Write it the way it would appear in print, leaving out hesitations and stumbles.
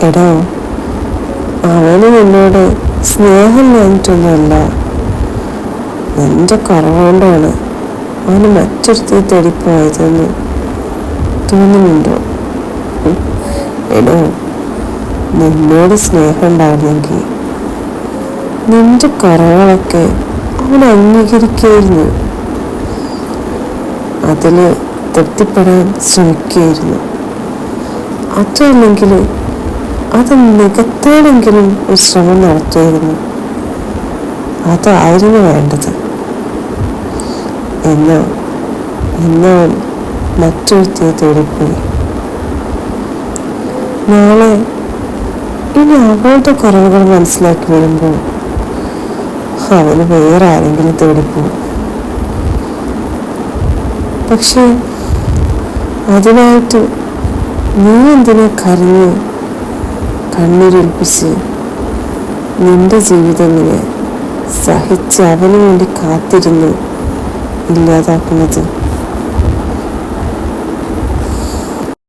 എടോ, അവന് നിന്നോട് സ്നേഹം വേണ്ടിട്ടൊന്നുമല്ല, നിന്റെ കുറവുകൊണ്ടാണ് അവന് മറ്റൊരുത്തി തേടിപ്പോയതെന്ന് തോന്നുന്നുണ്ടോ? എടോ, നിന്നോട് സ്നേഹം ഉണ്ടായിരുന്നെങ്കിൽ നിന്റെ കുറവുകളൊക്കെ അവൻ അംഗീകരിക്കുകയായിരുന്നു, അതിൽ തൃപ്തിപ്പെടാൻ ശ്രമിക്കുകയായിരുന്നു. അതല്ലെങ്കിൽ അത് നികത്താനെങ്കിലും ഒരു ശ്രമം നടത്തുമായിരുന്നു. അതായിരുന്നു വേണ്ടത്. എന്നാൽ ഇന്നവൻ മറ്റൊരുത്തിയെ തേടിപ്പോയി. നാളെ ഇനി അവളുടെ കുറവുകൾ മനസ്സിലാക്കി വരുമ്പോൾ അവന് വേറെ ആരെങ്കിലും തേടിപ്പോവും. പക്ഷെ അതിനായിട്ട് നീ എന്തിനാ കരഞ്ഞ് കണ്ണീരൊലിപ്പിച്ച് നിന്റെ ജീവിതത്തിനെ സഹിച്ച് അവന് വേണ്ടി കാത്തിരുന്ന് ഇല്ലാതാക്കുന്നത്?